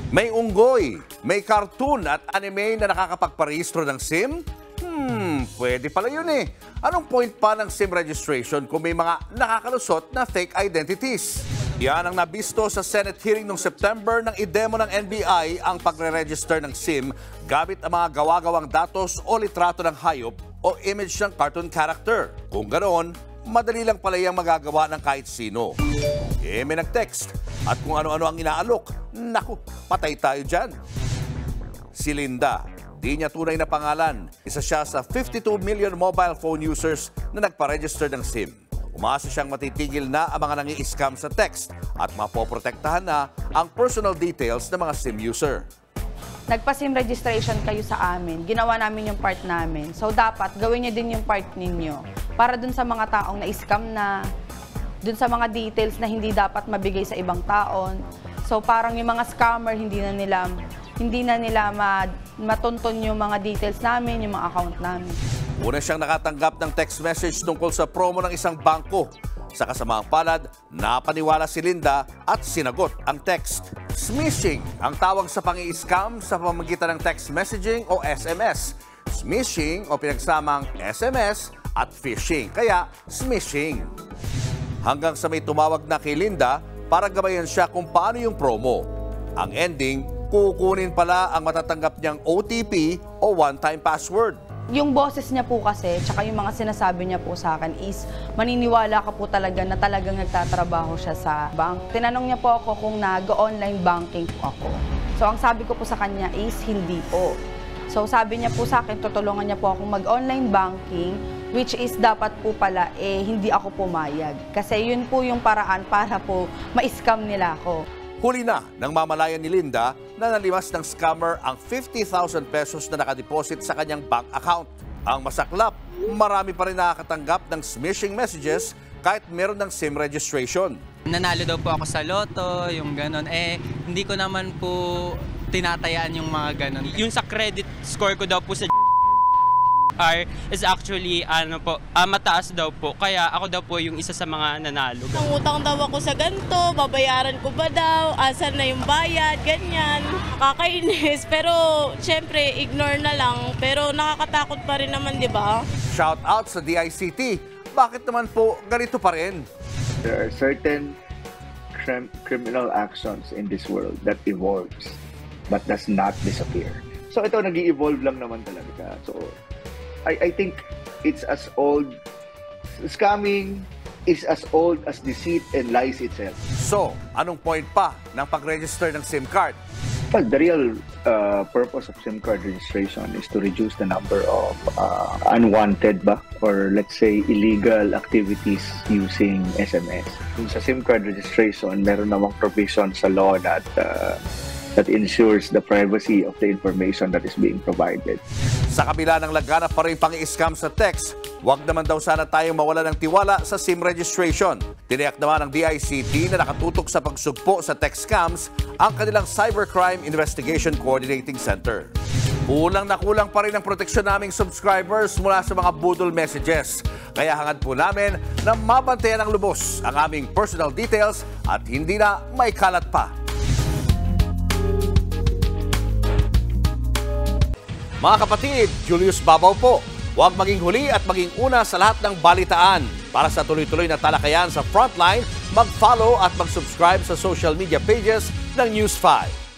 May unggoy, may cartoon at anime na nakakapagparehistro ng SIM? Pwede pala yun eh. Anong point pa ng SIM registration kung may mga nakakalusot na fake identities? Yan ang nabisto sa Senate hearing noong September nang i-demo ng NBI ang pagre-register ng SIM gamit ang mga gawa-gawang datos o litrato ng hayop o image ng cartoon character. Kung ganoon, madali lang pala yung magagawa ng kahit sino. May nag-text at kung ano-ano ang inaalok. Naku, patay tayo dyan. Si Linda, di niya tunay na pangalan. Isa siya sa 52 million mobile phone users na nagpa-register ng SIM. Umaasa siyang matitigil na ang mga nangi-scam sa text at mapoprotektahan na ang personal details ng mga SIM user. Nagpa-SIM registration kayo sa amin, ginawa namin yung part namin. So dapat gawin niyo din yung part ninyo para dun sa mga taong na-scam na, dun sa mga details na hindi dapat mabigay sa ibang taon. So parang yung mga scammer hindi na nila matunton yung mga details namin, yung mga account namin. Una siyang nakatanggap ng text message tungkol sa promo ng isang bangko. Sa kasamaang palad, napaniwala si Linda at sinagot ang text. Smishing ang tawag sa pangi-scam sa pamamagitan ng text messaging o SMS. Smishing o pinagsamang SMS at phishing, kaya smishing. Hanggang sa may tumawag na kay Linda para gabayan siya kung paano yung promo. Ang ending, kukunin pala ang matatanggap niyang OTP o one-time password. Yung boses niya po kasi, tsaka yung mga sinasabi niya po sa akin is, maniniwala ka po talaga na talagang nagtatrabaho siya sa bank. Tinanong niya po ako kung nag-online banking po ako. So ang sabi ko po sa kanya is, hindi po. So sabi niya po sa akin, tutulungan niya po akong mag-online banking, which is dapat po pala, hindi ako pumayag. Kasi yun po yung paraan para po ma-scam nila ako. Huli na ng mamalayan ni Linda na nalimas ng scammer ang 50,000 pesos na nakadeposit sa kanyang bank account. Ang masaklap, marami pa rin nakakatanggap ng smishing messages kahit meron ng SIM registration. Nanalo daw po ako sa loto, yung ganon. Hindi ko naman po tinatayaan yung mga ganon. Yung sa credit score ko daw po sa is actually mataas daw po. Kaya ako daw po yung isa sa mga nanalo. Nangutang daw ako sa ganito, babayaran ko ba daw, asan na yung bayad, ganyan. Kakainis, pero syempre ignore na lang. Pero nakakatakot pa rin naman, di ba? Shout out sa DICT. Bakit naman po ganito pa rin? There are certain criminal actions in this world that evolves but does not disappear. So ito, nag-i-evolve lang naman talaga. So I think it's as old, scamming is as old as deceit and lies itself. So, anong point pa ng pag-register ng SIM card? Well, the real purpose of SIM card registration is to reduce the number of unwanted or let's say illegal activities using SMS. Kung sa SIM card registration, meron namang provision sa law that ensures the privacy of the information that is being provided. Sa kabila ng laganap pa rin pang-i-scam sa text, huwag naman daw sana tayong mawala ng tiwala sa SIM registration. Tiniyak naman ng DICT na nakatutok sa pagsugpo sa text scams ang kanilang Cybercrime Investigation Coordinating Center. Kulang na kulang pa rin ang proteksyon naming subscribers mula sa mga budol messages. Kaya hangad po namin na mabantayan ng lubos ang aming personal details at hindi na may kalat pa. Mga kapatid, Julius Babaw po. Huwag maging huli at maging una sa lahat ng balitaan. Para sa tuloy-tuloy na talakayan sa Frontline, mag-follow at mag-subscribe sa social media pages ng News 5.